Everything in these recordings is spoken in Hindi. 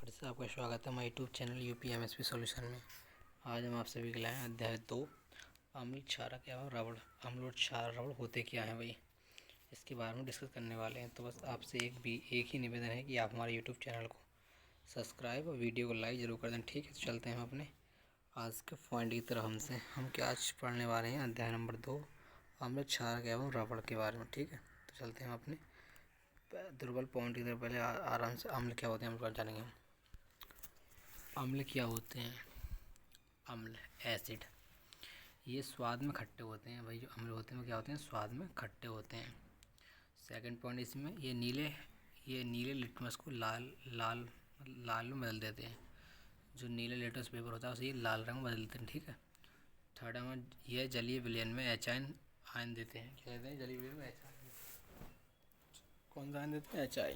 फिर से आपका स्वागत है हमारे यूट्यूब चैनल UPMSP सॉल्यूशन में। आज हम आप सभी के लाए हैं अध्याय 2 अम्ल क्षारक एवं रबड़। अम्ल और क्षार रबड़ होते क्या हैं भाई, इसके बारे में डिस्कस करने वाले हैं। तो बस आपसे एक ही निवेदन है कि आप हमारे यूट्यूब चैनल को सब्सक्राइब और वीडियो को लाइक ज़रूर कर दें। ठीक है, तो चलते हैं हम अपने आज के पॉइंट की तरफ। हम क्या आज पढ़ने वाले हैं अध्याय नंबर 2 अम्ल क्षारक एवं रबड़ के बारे में। ठीक है, तो चलते हैं हम अपने दुर्बल पॉइंट की तरफ। पहले आराम से अम्ल क्या होते हैं हम जानेंगे। अम्ल क्या होते हैं? अम्ल एसिड, ये स्वाद में खट्टे होते हैं भाई। जो अम्ल होते हैं वो क्या होते हैं? स्वाद में खट्टे होते हैं। सेकंड पॉइंट इसमें ये नीले लिटमस को लाल में बदल देते हैं। जो नीले लिटमस पेपर होता है उसे ये लाल रंग में बदल देते हैं। ठीक है। थर्ड में यह जलीय विलयन में आयन देते हैं। क्या कहते हैं? जलीय विलयन में कौन सा आयन देते हैं? HI।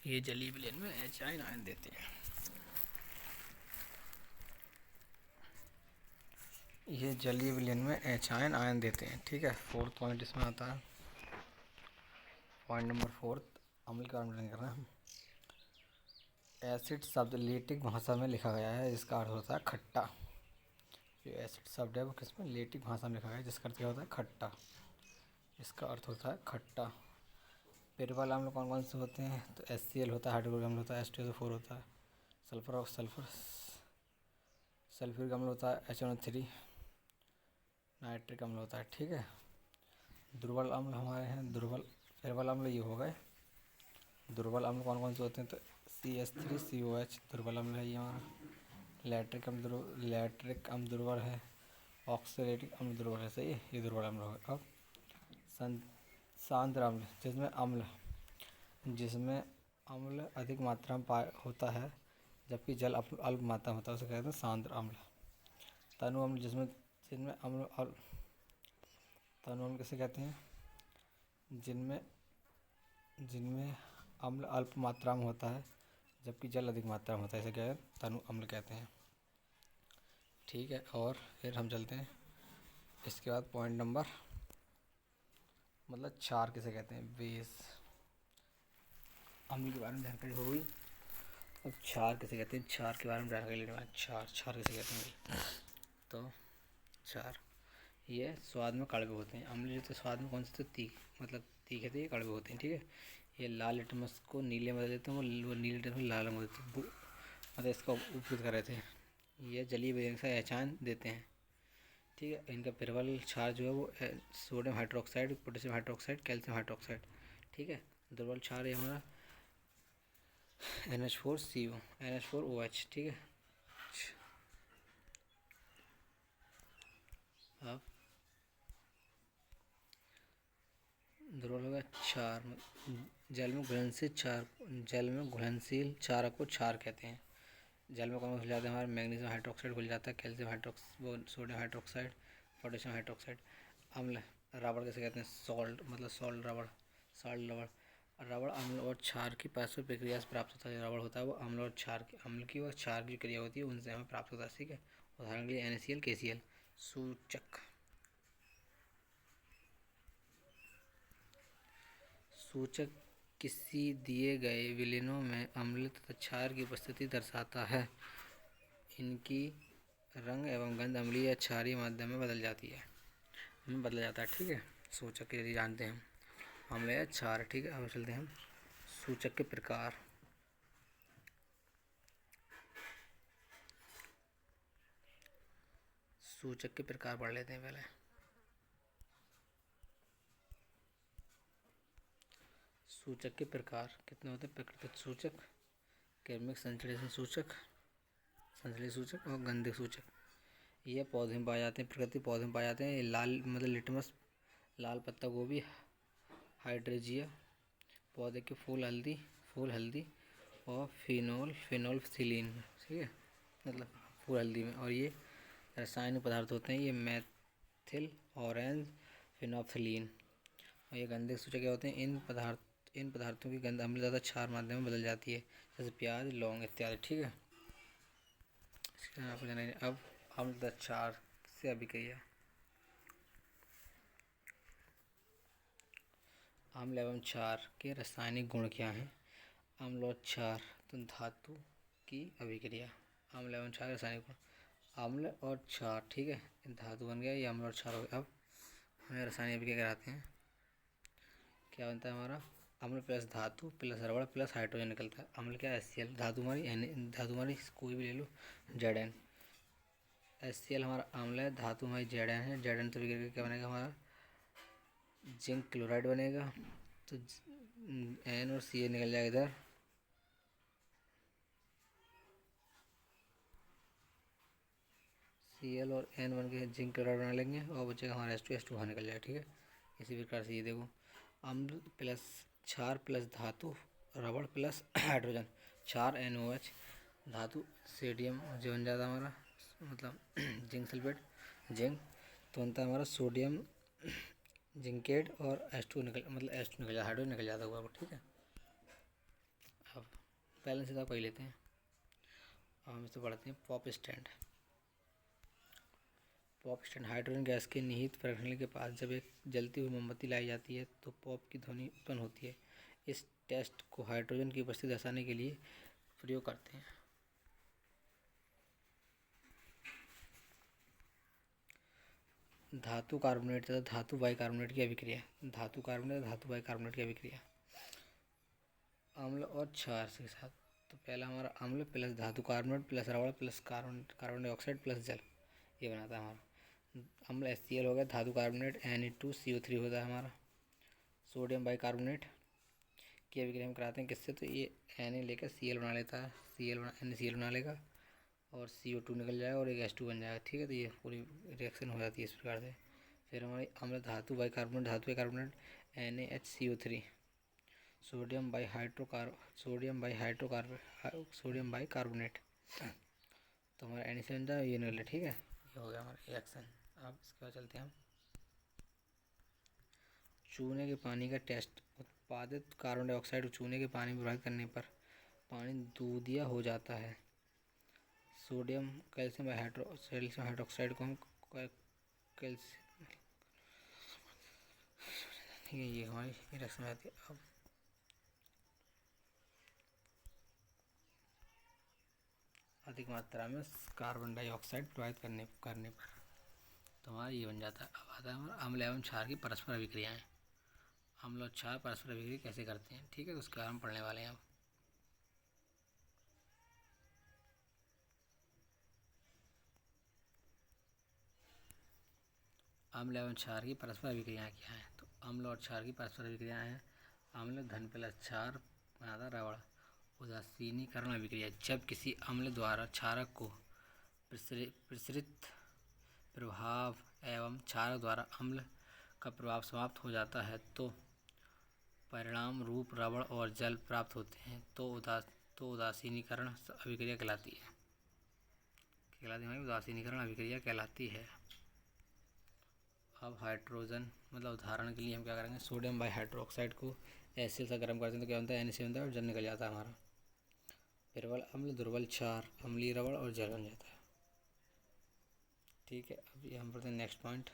ये जलीय विलयन में HI आयन देते हैं। ये जलीय विलयन में HI आयन देते हैं। ठीक है। फोर्थ पॉइंट इसमें आता है, पॉइंट नंबर 4 अम्ल के बारे में करना है। एसिड शब्द लेटिक भाषा में लिखा गया है, इसका अर्थ होता है खट्टा। जो एसिड शब्द है वो किसमें? लेटिक भाषा में लिखा गया है, जिसका अर्थ क्या होता है? खट्टा। इसका अर्थ होता है खट्टा। पेरवल अम्ल कौन कौन से होते हैं? तो HCl होता है, हाइड्रोक्लोरिक अम्ल होता है, H2SO4 होता है, सल्फ्यूरिक अम्ल होता है, HNO3, नाइट्रिक अम्ल होता है। ठीक है। दुर्बल अम्ल हमारे हैं पेरवल अम्ल ये हो गए। दुर्बल अम्ल कौन कौन से होते हैं? तो CH3COH दुर्बल अम्ल है ये हमारा। लैट्रिक अम्ल दुर्बल है। ऑक्सैलेटिक अम्ल दुर्बल है। सही है, ये दुर्बल अम्ल हो गए। अब सांद्र अम्ल, जिसमें अम्ल अधिक मात्रा में होता है जबकि जल अल्प मात्रा में होता है, उसे कहते हैं सांद्र अम्ल। तनु अम्ल, जिनमें तनु अम्ल किसे कहते हैं? जिनमें अम्ल अल्प मात्रा में होता है जबकि जल अधिक मात्रा में होता है, इसे क्या है? तनु अम्ल कहते हैं। ठीक है। और फिर हम चलते हैं इसके बाद पॉइंट नंबर, मतलब क्षार किसे कहते हैं? बेस। अम्ल के बारे में जानकारी हो गई। अब क्षार किसे कहते हैं? क्षार के बारे में जानकारी लेने वाले। क्षार किसे कहते हैं? तो क्षार ये स्वाद में कड़वे होते हैं। अम्ल जो तो स्वाद में कौन से? तो तीखे थे, ये कड़वे होते हैं। ठीक है। ये लाल लिटमस को नीले में बदल देते हैं, वो नीले लिटमस में लाल रंग में देते हैं, मतलब इसका उपयोग कर रहे थे। ये जलीय विलयन से HI देते हैं। ठीक है। इनका पेरवल क्षार जो है वो sodium hydroxide, potassium hydroxide, calcium hydroxide. ठीक है। दुर्बल क्षार है हमारा NH4OH। ठीक है। अब दुर्बल होगा क्षार, जल में घुलनशील क्षारक को क्षार कहते हैं। जल में कौन घुल जाता है? हमारा मैग्नीशियम हाइड्रोक्साइड घुल जाता है, calcium hydroxide, sodium hydroxide, potassium hydroxide. अम्ल रबड़ कैसे कहते हैं? सॉल्ट रबड़। रबड़ अम्ल और क्षार की पारस्परिक प्रक्रिया से प्राप्त होता है। रबड़ होता है वो अम्ल की और क्षार की क्रिया होती है, उनसे हमें प्राप्त होता है। ठीक है। उदाहरण के लिए NaCl, KCl। सूचक किसी दिए गए विलयनों में अम्ल तथा क्षार की उपस्थिति दर्शाता है। इनकी रंग एवं गंध अम्लीय या क्षारीय माध्यम में बदला जाता है। ठीक है। सूचक के यदि जानते हैं हम अम्ल या क्षार। ठीक है। अब चलते हैं हम सूचक के प्रकार। सूचक के प्रकार पढ़ लेते हैं पहले। सूचक के प्रकार कितने होते हैं? प्राकृतिक सूचक, क्रमिक संश्लेषण सूचक, संश्लेषण सूचक और गंधक सूचक। ये पौधे में पाए जाते हैं, प्राकृतिक पौधे में पाए जाते हैं। ये लाल मतलब लिटमस, लाल पत्ता गोभी, हाइड्रेंजिया, पौधे के फूल हल्दी और फिनोल्फिथीलिन। ठीक है, मतलब फूल हल्दी में। और ये रासायनिक पदार्थ होते हैं, ये मेथिल ऑरेंज फिनोल्फिथीलिन। और ये गंधक सूचक क्या होते हैं? इन पदार्थों की गंध अम्ल तथा क्षार माध्यम में बदल जाती है, जैसे प्याज, लौंग इत्यादि। ठीक है। आपको जाना है अब अम्ल तथा क्षार से अभिक्रिया। अम्ल एवं क्षार के रासायनिक गुण क्या हैं? अम्ल और क्षार तो धातु की अभिक्रिया। अम्ल एवं क्षार रासायनिक गुण, अम्ल और क्षार, ठीक है, धातु बन गया, ये अम्ल और क्षार हो गया। अब हमें रासायनिक अभिक्रिया कराते हैं। क्या बनता है हमारा? अम्ल प्लस धातु प्लस रबड़ प्लस हाइड्रोजन निकलता है। अम्ल क्या है? HCl, धातु हमारी धातु हमारी कोई भी ले लो, Zn। HCl हमारा अम्ल है, धातु हमारी Zn है। Zn तो बिगड़ के क्या बनेगा हमारा? जिंक क्लोराइड बनेगा। तो N और Ca निकल जाएगा इधर, Cl और N बन के जिंक क्लोराइड बना लेंगे और बचेगा हमारा H2 बाहर निकल जाएगा, ठीक है। इसी प्रकार से ये देखो, अम्ल प्लस क्षार प्लस धातु रबड़ प्लस हाइड्रोजन, क्षार NOH, धातु सोडियम जो बन जाता है हमारा, मतलब जिंक सल्फेट, जिंक, तो बनता है हमारा सोडियम जिंकेट और H2 निकल, मतलब H2 निकल जाता, हाइड्रोजन निकल जाता हुआ, ठीक है। अब बैलेंस सीधा पढ़ लेते हैं। अब हम इसे पढ़ते हैं pop stand. Pop stand, hydrogen gas के निहित प्रणाली के पास जब एक जलती हुई मोमबत्ती लाई जाती है तो पॉप की ध्वनि उत्पन्न होती है। इस टेस्ट को हाइड्रोजन की उपस्थिति दर्शाने के लिए प्रयोग करते हैं। धातु कार्बोनेट तथा धातु बाइकार्बोनेट की अभिक्रिया। धातु कार्बोनेट धातु बाइकार्बोनेट की अभिक्रिया अम्ल और क्षार के साथ। तो पहला हमारा अम्ल प्लस धातु कार्बोनेट प्लस रबड़ प्लस कार्बन डाइऑक्साइड प्लस जल, ये बनाता है हमारा। अम्ल HCl हो गया, धातु कार्बोनेट Na2CO3 होता है हमारा। सोडियम बाइकार्बोनेट की अभिक्रिया हम कराते हैं किससे? तो ये Na लेकर Cl बना लेता है, NaCl बना लेगा और CO2 निकल जाएगा और एक H2 बन जाएगा, ठीक है। तो ये पूरी रिएक्शन हो जाती है इस प्रकार से। फिर हमारी अम्ल धातु बाइकार्बोनेट NaHCO3, सोडियम बाइकार्बोनेट, तो हमारा NaCl बन जाएगा, ये निकल, ठीक है। ये हो गया हमारा रिएक्शन। अब इसके बाद चलते हैं हम चूने के पानी का टेस्ट। उत्पादित कार्बन डाइऑक्साइड चूने के पानी में प्रवाहित करने पर पानी दूधिया हो जाता है। सोडियम कैल्शियम हाइड्रोक्साइड को हम कैल्शियम, ठीक है, ये हमारी रिएक्शन आती है। अब अधिक मात्रा में कार्बन डाइऑक्साइड प्रवाहित करने पर तो हमारा ये बन जाता है। अब आता है हमारा अम्ल एवं क्षार की परस्पर अभिक्रियाएँ। अम्ल और क्षार परस्पर अभिक्रिया कैसे करते हैं, ठीक है, तो उसका हम पढ़ने वाले हैं अब। अम्ल एवं क्षार की परस्पर अभिक्रियाएँ क्या हैं? तो अम्ल और क्षार की परस्पर अभिक्रियाएँ हैं। अम्ल धन प्लस क्षार बनाता रबड़। उदासीनीकरण अभिक्रिया, जब किसी अम्ल द्वारा क्षारक को प्रसरित प्रभाव एवं क्षारक द्वारा अम्ल का प्रभाव समाप्त हो जाता है तो परिणाम रूप रबड़ और जल प्राप्त होते हैं, तो उदासीनीकरण अभिक्रिया कहलाती है। उदासीनीकरण अभिक्रिया कहलाती है। अब हाइड्रोजन, मतलब उदाहरण के लिए हम क्या करेंगे, सोडियम बाई हाइड्रोक्साइड को HCl से गर्म करते हैं तो क्या बनता है? NaCl बनता है और जल निकल जाता है हमारा। प्रबल अम्ल, दुर्बल क्षार, अम्लीय रबड़ और जल बन जाता है, ठीक है। अभी हम पढ़ते हैं नेक्स्ट पॉइंट।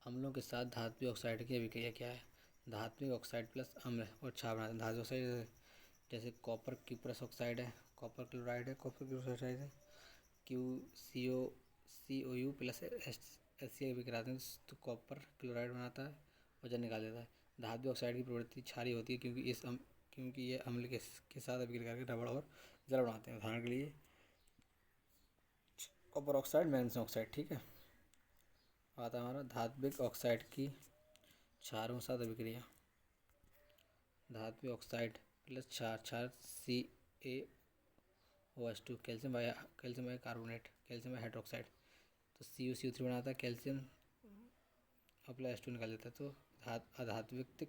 अम्लों के साथ धात्विक ऑक्साइड की अभिक्रिया क्या है? धात्विक ऑक्साइड प्लस अम्ल और क्षार बनाते हैं। धात्विक ऑक्साइड जैसे कॉपर क्यूप्रस ऑक्साइड है, कॉपर क्लोराइड है, कॉपर क्यूप्रस है, CuCO प्लस HCl भी कराते हैं तो कॉपर क्लोराइड बनाता है और जल निकाल देता है। धात्विक ऑक्साइड की प्रवृत्ति क्षारीय होती है क्योंकि ये अम्ल के साथ अभिक्रिया करके रबड़ और जल बनाते हैं। उदाहरण के लिए कॉपर ऑक्साइड, मैग्नीशियम ऑक्साइड, ठीक है। आता है हमारा धात्विक ऑक्साइड की क्षारों के साथ अभिक्रिया। धात्विक ऑक्साइड प्लस क्षार CaOH2, calcium by carbonate, calcium by hydroxide, तो CuCO3 बनाता है, कैल्शियम अपना H2 निकाल देता है। तो अधात्विक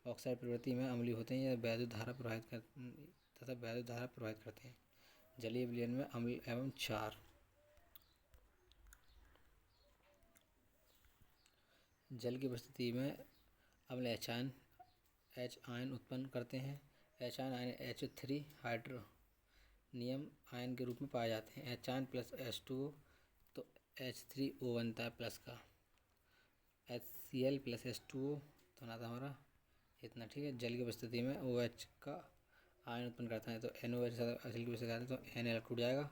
ऑक्साइड प्रवृत्ति में अम्लीय होते हैं या वैद्युत धारा प्रवाहित करते हैं। जलीय विलयन में अम्ल एवं क्षार। जल की उपस्थिति में अम्ल H आयन उत्पन्न करते हैं। H ion H3 hydronium ion के रूप में पाए जाते हैं। H आयन प्लस H2O तो H3O बनता है प्लस का। HCl प्लस H2O तो बना था हमारा इतना, ठीक है। जल की उपस्थिति में OH का आयन उत्पन्न करता है तो NOH असल की वजह से तो NL टूट जाएगा,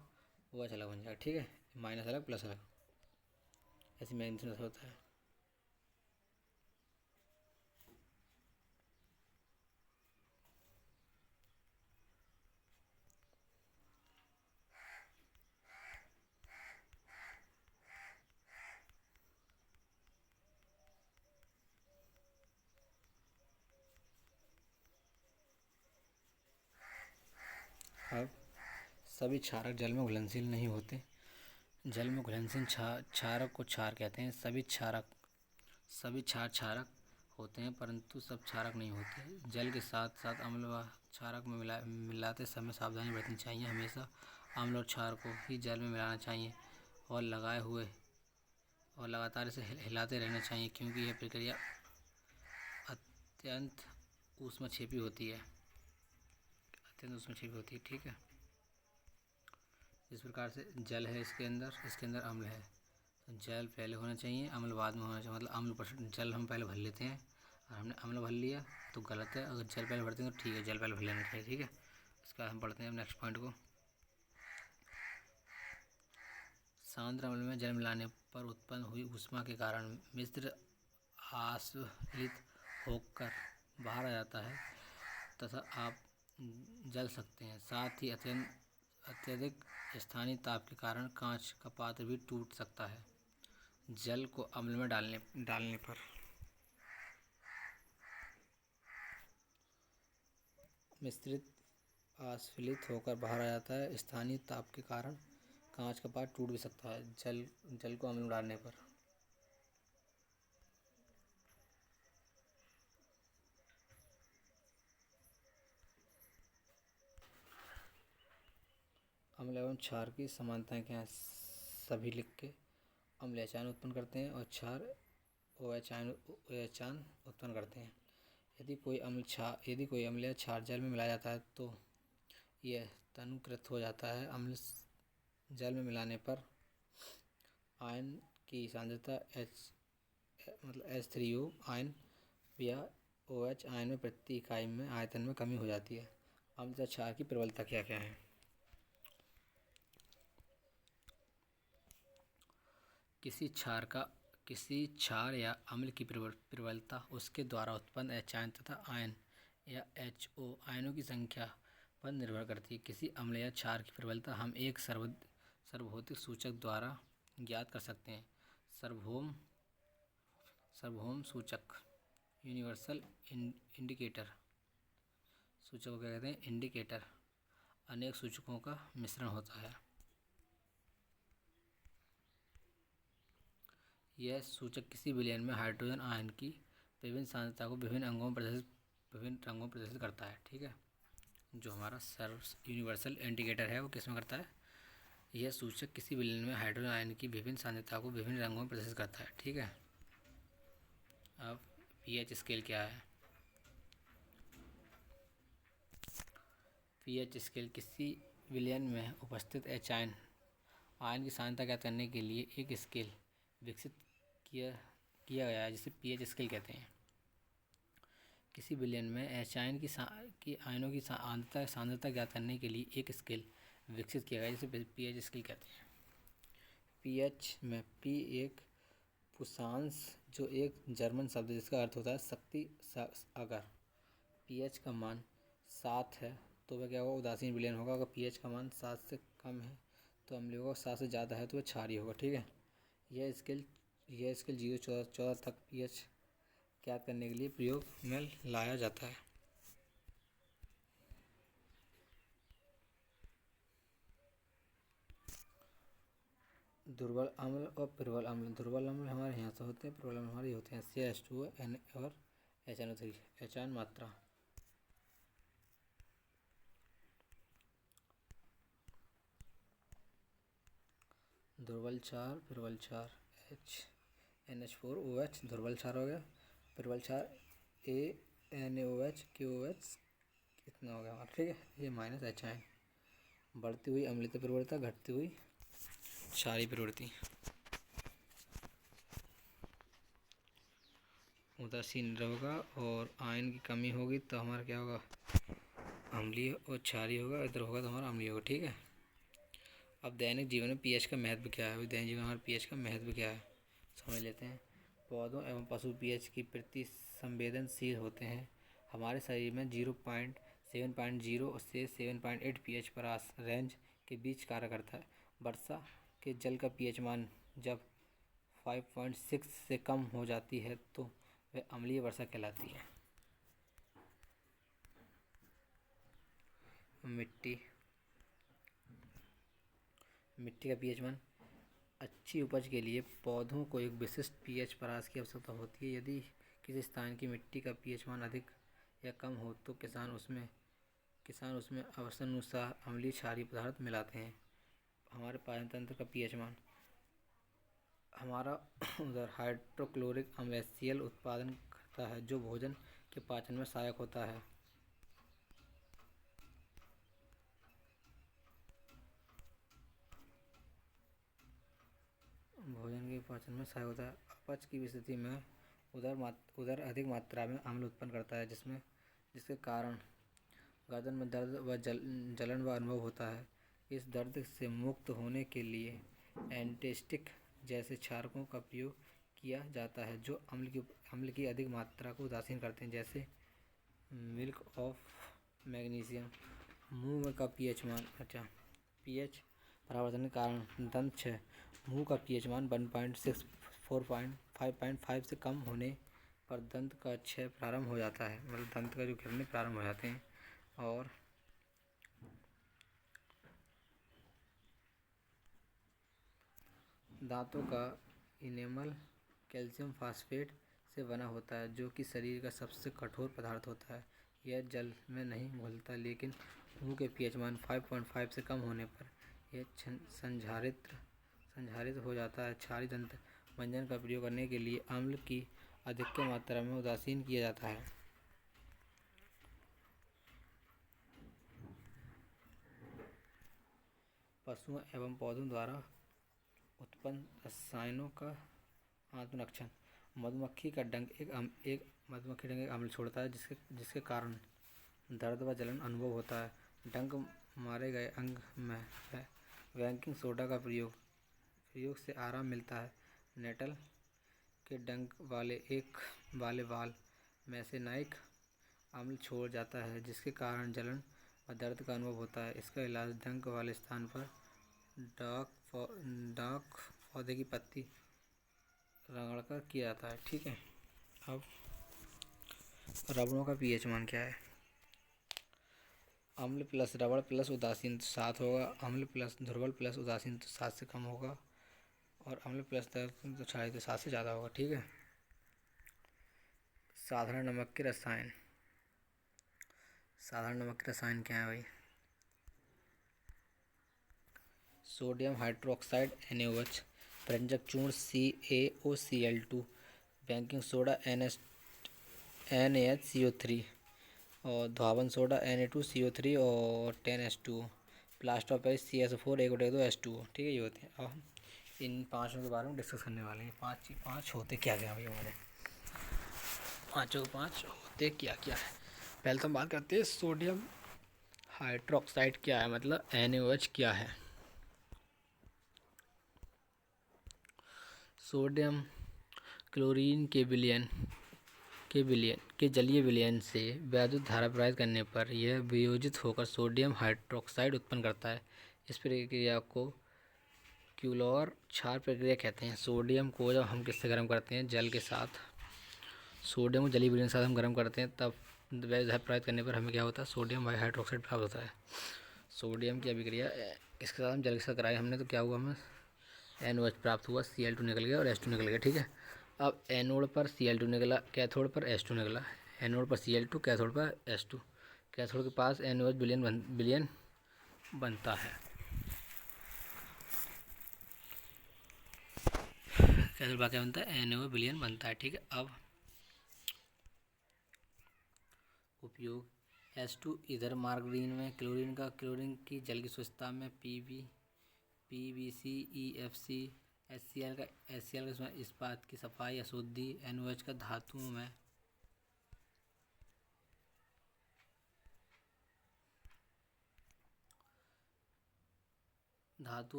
OH अलग बन जाएगा, ठीक है। माइनस अलग प्लस अलग, ऐसी मैग्नीट्यूड से होता है। अब सभी क्षारक जल में घुलनशील नहीं होते। जल में घुलनशील क्षारक को क्षार कहते हैं। सभी क्षार क्षारक होते हैं परंतु सब क्षारक नहीं होते। जल के साथ साथ अम्ल व क्षारक में मिलाते समय सावधानी बरतनी चाहिए। हमेशा अम्ल और क्षार को ही जल में मिलाना चाहिए और लगातार इसे हिलाते रहना चाहिए क्योंकि यह प्रक्रिया अत्यंत ऊष्मक्षेपी होती है। ठीक है। इस प्रकार से जल है, इसके अंदर अम्ल है तो जल पहले होना चाहिए, अम्ल बाद में होना चाहिए। मतलब जल हम पहले भर लेते हैं और हमने अम्ल भर लिया तो गलत है। अगर जल पहले भरते हैं तो ठीक है, जल पहले भर लेना चाहिए, ठीक है। इसका हम पढ़ते हैं नेक्स्ट पॉइंट को। सांद्र अम्ल में जल मिलाने पर उत्पन्न हुई ऊष्मा के कारण मिश्र आस्फलित होकर बाहर आ जाता है तथा आप जल सकते हैं। साथ ही अत्यधिक स्थानीय ताप के कारण कांच का पात्र भी टूट सकता है जल को अम्ल में डालने पर। मिश्रित आस्फलित होकर बाहर आ जाता है। स्थानीय ताप के कारण कांच का पात्र टूट भी सकता है जल को अम्ल में डालने पर। अम्ल एवं क्षार की समानताएं क्या हैं सभी लिख के। अम्ल एच आयन उत्पन्न करते हैं और क्षार OH आयन उत्पन्न करते हैं। यदि कोई अम्ल या क्षार जल में मिलाया जाता है तो यह तनुकृत हो जाता है। अम्ल जल में मिलाने पर आयन की सांद्रता H3O आयन या OH आयन में प्रति इकाई में आयतन में कमी हो जाती है। अम्ल तथा क्षार की प्रबलता क्या क्या है। किसी क्षार या अम्ल की प्रबलता उसके द्वारा उत्पन्न H आयन तथा आयन या HO आयनों की संख्या पर निर्भर करती है। किसी अम्ल या क्षार की प्रबलता हम एक सार्वभौमिक सूचक द्वारा ज्ञात कर सकते हैं। सार्वभौम सूचक यूनिवर्सल इंडिकेटर सूचक को क्या कहते हैं, इंडिकेटर अनेक सूचकों का मिश्रण होता है। यह सूचक किसी विलयन में हाइड्रोजन आयन की विभिन्न सांद्रता को विभिन्न रंगों में प्रदर्शित करता है, ठीक है। जो हमारा यूनिवर्सल इंडिकेटर है वो किस में करता है, यह सूचक किसी विलयन में हाइड्रोजन आयन की विभिन्न सांद्रता को विभिन्न रंगों में प्रदर्शित करता है, ठीक है। अब पीएच स्केल क्या है। पीएच स्केल किसी विलयन में उपस्थित एच आयन की सांद्रता ज्ञात करने के लिए एक स्केल विकसित किया गया है जिसे पीएच स्केल कहते हैं। किसी विलयन में एच आयन की आयनों की सांद्रता ज्ञात करने के लिए एक स्केल विकसित किया गया जिसे पीएच स्केल कहते हैं। पीएच में पी एक पुशांश जो एक जर्मन शब्द है जिसका अर्थ होता है शक्ति। अगर पीएच का मान 7 है तो वह क्या होगा, उदासीन विलयन होगा। अगर पीएच का मान 7 से कम है तो अम्लीय होगा, 7 से ज़्यादा है तो वह क्षारीय होगा, ठीक है। यह स्केल 0 14 तक पीएच ज्ञात करने के लिए प्रयोग में लाया जाता है। दुर्बल अम्ल और प्रबल अम्ल। दुर्बल अम्ल हमारे यहाँ से होते हैं, प्रबल अम्ल हमारे होते हैं CH2O N और HNO3 एच आयन मात्रा। दुर्बल क्षार प्रबल क्षार NH4OH दुर्बल क्षार हो गया। प्रबल क्षार ANOH QOH कितना हो गया हमारा, ठीक है। ये माइनस एच आयन। बढ़ती हुई अम्लीय प्रवृत्ति, घटती हुई क्षारीय प्रवृत्ति। उदासीन होगा और आयन की कमी होगी तो हमारा क्या होगा, अम्लीय और क्षारीय होगा। इधर होगा तो हमारा अम्लीय होगा। ठीक है। अब दैनिक जीवन में पीएच का महत्व क्या है? दैनिक जीवन में हमारे पीएच का महत्व क्या है समझ लेते हैं। पौधों एवं पशु पीएच की प्रति संवेदनशील होते हैं। हमारे शरीर में 7.0 से 7.8 पीएच पर रेंज के बीच कार्य करता है। वर्षा के जल का पीएच मान जब 5.6 से कम हो जाती है तो वह अम्लीय वर्षा कहलाती है। मिट्टी का पीएच मान अच्छी उपज के लिए पौधों को एक विशिष्ट पीएच परास की आवश्यकता होती है। यदि किसी स्थान की मिट्टी का पीएच मान अधिक या कम हो तो किसान उसमें आवश्यकतानुसार अम्लीय क्षारीय पदार्थ मिलाते हैं। हमारे पाचन तंत्र का पीएच मान हमारा उधर हाइड्रोक्लोरिक अम्ल HCl उत्पादन करता है जो भोजन के पाचन में सहायक होता है। अपच की स्थिति में उदर अधिक मात्रा में अम्ल उत्पन्न करता है जिसके कारण गर्दन में दर्द व जलन व अनुभव होता है। इस दर्द से मुक्त होने के लिए एंटीस्टिक जैसे क्षारकों का प्रयोग किया जाता है जो अम्ल की अधिक मात्रा को उदासीन करते हैं, जैसे मिल्क ऑफ मैग्नीशियम। मुंह का पीएच मान पीएच परिवर्तन के कारण दंत क्षय। मुंह का पीएच मान 1.6 5.5 से कम होने पर दंत का क्षय प्रारंभ हो जाता है, मतलब दंत का जो गिरने प्रारंभ हो जाते हैं। और दांतों का इनेमल कैल्शियम फास्फेट से बना होता है जो कि शरीर का सबसे कठोर पदार्थ होता है। यह जल में नहीं घुलता, लेकिन मुंह के पीएच मान 5.5 से कम होने पर यह संधारित हो जाता है। क्षारीय दंत मंजन का प्रयोग करने के लिए अम्ल की अधिक मात्रा में उदासीन किया जाता है। पशुओं एवं पौधों द्वारा उत्पन्न रसायनों का आत्मरक्षण। मधुमक्खी का डंक एक अम्ल छोड़ता है जिसके कारण दर्द व जलन अनुभव होता है। डंक मारे गए अंग में बेकिंग सोडा का प्रयोग से आराम मिलता है। नेटल के डंक वाले बाल में से नाइक अम्ल छोड़ जाता है जिसके कारण जलन और दर्द का अनुभव होता है। इसका इलाज डंक वाले स्थान पर डाक पौधे की पत्ती रगड़कर किया जाता है। ठीक है। अब रबड़ों का पीएच मान क्या है? अम्ल प्लस रबड़ प्लस उदासीन तो 7 होगा। अम्ल प्लस दुर्बल प्लस उदासीन तो 7 से कम होगा। और अम्ल प्लस दर्द तो 7 से ज़्यादा होगा। ठीक है। साधारण नमक के रसायन क्या है भाई? सोडियम हाइड्रोक्साइड NaOH, व्यंजक चूर्ण CaOCl2, बेकिंग सोडा NaHCO3 और धावन सोडा Na2CO3 और 10H2O, plaster of Paris CSO4 1/2H2O। ठीक है, ये होते हैं। अब हम इन पाँचों के बारे में डिस्कस करने वाले हैं। पाँच होते क्या क्या भाई हमारे पाँचों के पाँच होते क्या क्या है। पहले तो हम बात करते हैं सोडियम हाइड्रोक्साइड क्या है, मतलब NaOH क्या है। सोडियम क्लोरीन के जलीय विलयन से वैद्युत धारा प्रवाहित करने पर यह वियोजित होकर सोडियम हाइड्रोक्साइड उत्पन्न करता है। इस प्रक्रिया को क्यूलर क्षार प्रक्रिया कहते हैं। सोडियम को जब हम किससे गर्म करते हैं? जल के साथ। सोडियम को जलीय विलयन के साथ हम गर्म करते हैं, तब वैद्युत धारा प्रवाहित करने पर हमें क्या होता है? सोडियम हाइड्रोक्साइड प्राप्त होता है। सोडियम की अभिक्रिया इसके साथ हम जल के साथ कराई हमने, तो क्या हुआ? हमें NOH प्राप्त हुआ, Cl2 निकल गया और H2 निकल गया। ठीक है। अब एनोड पर Cl2 निकला, कैथोड पर H2 निकला। एनोड पर Cl2, कैथोड पर H2। कैथोड के पास NOH विलयन बनता है। कैथोड पर क्या बनता है? NOH विलयन बनता है। ठीक है। अब उपयोग H2 इधर मार्गरीन में क्लोरीन की जल की शुद्धता में PbCl, EFC, HCl का इसमें इस्पात की सफाई, अशुद्धि। NOH का धातुओं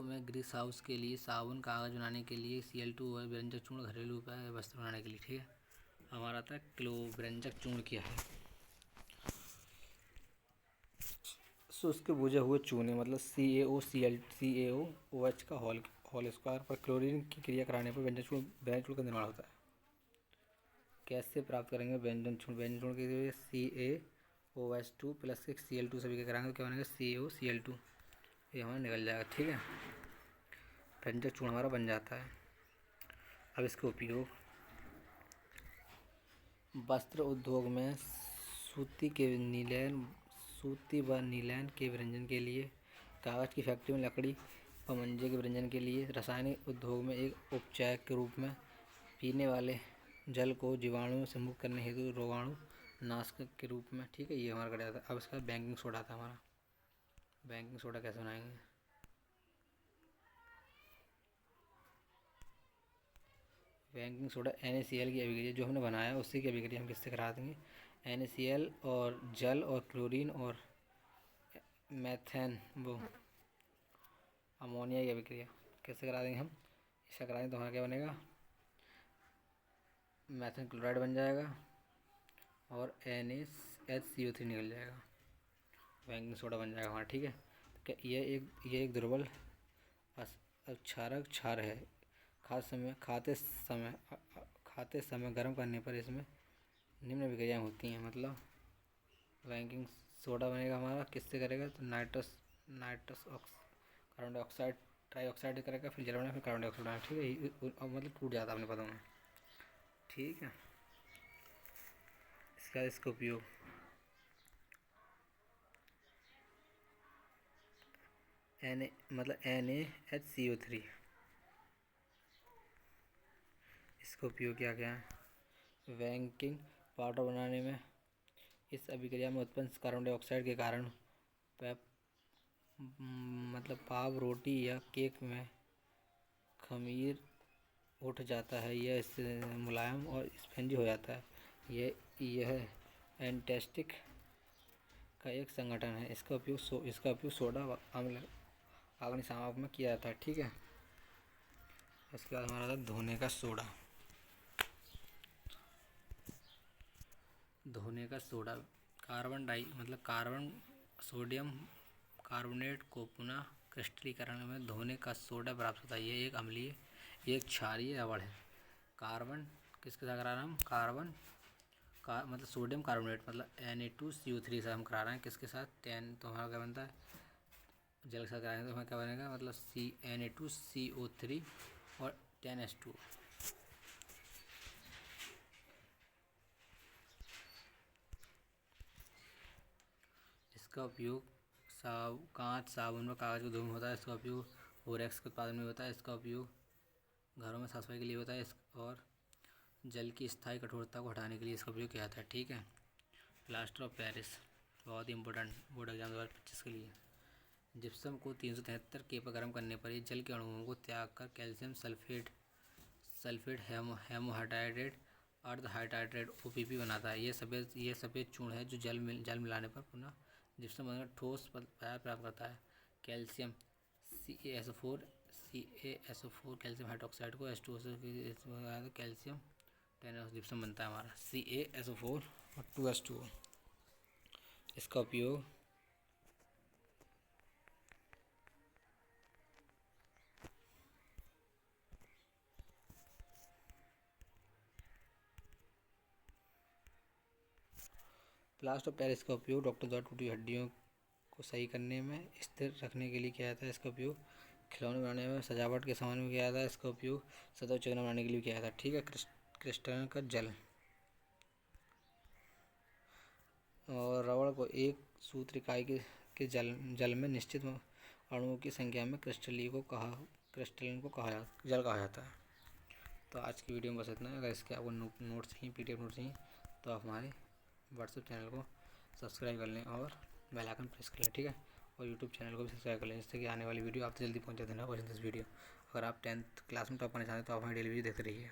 में ग्रीस हाउस के लिए, साबुन, कागज बनाने के लिए। Cl2 है व्यंजक चूर्ण, घरेलू उपाय, वस्त्र बनाने के लिए। ठीक है, हमारा था क्लो व्यंजक चूर्ण क्या है। शुष्क बुझे हुए चूने मतलब CaOH का होल स्क्वायर पर क्लोरीन की क्रिया कराने पर व्यंजक चूर्ण का निर्माण होता है। कैसे प्राप्त करेंगे व्यंजन चूर्ण के लिए CaOH2 प्लस Cl2 सभी का कराएंगे तो क्या बनेगा CaOCl2, ये हमारा निकल जाएगा। ठीक है, व्यंजक चूर्ण हमारा बन जाता है। अब इसका उपयोग वस्त्र उद्योग में सूती व नीलैन के व्यंजन के लिए, कागज़ की फैक्ट्री में लकड़ी व मंजे के व्यंजन के लिए, रासायनिक उद्योग में एक उपचार के रूप में, पीने वाले जल को जीवाणुओं से मुक्त करने हेतु रोगाणु नाशक के रूप में। ठीक है, ये हमारा कर जाता है। अब इसका बेकिंग सोडा था हमारा। बेकिंग सोडा कैसे बनाएंगे। बेकिंग सोडा NaCl की अभिक्रिया जो हमने बनाया उसी की अभिक्रिया हम किससे करा देंगे। NaCl और जल और क्लोरीन और मैथेन वो अमोनिया की अभिक्रिया कैसे करा देंगे हम। इसका कराएंगे तो हमारा क्या बनेगा, मैथेन क्लोराइड बन जाएगा और NaHCO3 निकल जाएगा, बेकिंग सोडा बन जाएगा हमारा। ठीक है, क्या ये एक दुर्बल क्षारक क्षार है। खाते समय गर्म करने पर इसमें निम्न अभिक्रियाएँ होती हैं। मतलब बेकिंग सोडा बनेगा हमारा किससे करेगा तो कार्बन डाइऑक्साइड ट्राईऑक्साइड करेगा, फिर जल बनेगा, फिर कार्बन डाइऑक्साइड बनेगा। ठीक है, मतलब टूट जाता है अपने पदों में। ठीक है, इसका उपयोग NaHCO3, इसका उपयोग क्या क्या है बेकिंग पाउडर बनाने में। इस अभिक्रिया में उत्पन्न कार्बन डाइऑक्साइड के कारण पाव, रोटी या केक में खमीर उठ जाता है, यह इससे मुलायम और स्पंजी हो जाता है। यह एंटास्टिक का एक संगठन है। इसका उपयोग सोडा व अम्ल अग्निशामक में किया जाता है। ठीक है, इसके बाद हमारा था धोने का सोडा। कार्बन सोडियम कार्बोनेट को पुनः क्रिस्टलीकरण में धोने का सोडा प्राप्त होता है। यह एक अम्लीय, एक क्षारीय लवण है। कार्बन किसके साथ करा रहे हैं हम, सोडियम कार्बोनेट मतलब Na2CO3 से हम करा रहे हैं किसके साथ, तो हमारा क्या बनता है जल के साथ कराएंगे तो हमें क्या बनेगा मतलब Na2CO3 और 10H2। इसका उपयोग कांच, साबुन व कागज़ के धोने में होता है। इसका उपयोग बोरेक्स के उत्पादन में होता है। इसका उपयोग घरों में साफ सफाई के लिए होता है और जल की स्थायी कठोरता को हटाने के लिए इसका उपयोग किया जाता है। ठीक है, प्लास्टर ऑफ पेरिस बहुत ही इंपॉर्टेंट बोर्ड एग्जाम 2025 के लिए। जिप्सम को 373 K पर गर्म करने पर ये जल के अणुओं को त्याग कर कैल्शियम सल्फेट हेमोहाइड्रेट अर्ध हाइड्रेटेड OPP बनाता है। ये सफ़ेद चूर्ण है जो जल मिलाने पर पुनः जिप्सम बनकर ठोस पदार्थ प्राप्त करता है। कैल्शियम CaSO4 कैल्शियम हाइड्रोक्साइड को H2O से कैल्शियम 10 जिप्सम बनता है हमारा CaSO4 और 2H2O। इसका उपयोग प्लास्टर ऑफ पेरिस का उपयोग डॉक्टर द्वारा टूटी हड्डियों को सही करने में, स्थिर रखने के लिए किया जाता है। इसका उपयोग खिलौने बनाने में, सजावट के सामान में किया जाता है। इसका उपयोग सतह चिकना बनाने के लिए किया जाता है। ठीक है, क्रिस्टलन का जल और रबड़ को एक सूत्र इकाई के जल में निश्चित अणुओं की संख्या में क्रिस्टलन को जल कहा जाता है। तो आज की वीडियो में बस इतना है। अगर इसके आपको नोट्स चाहिए, PDF नोट्स चाहिए तो आप हमारे व्हाट्सएप चैनल को सब्सक्राइब कर लें और बेल आइकन प्रेस कर लें। ठीक है, और यूट्यूब चैनल को भी सब्सक्राइब कर लें जिससे कि आने वाली वीडियो आप जल्दी पहुंच जाए। धन्यवाद। दिस वीडियो अगर आप 10th क्लास में टॉप करना चाहते हैं तो आप हमें डेली वीडियो देखते रहिए।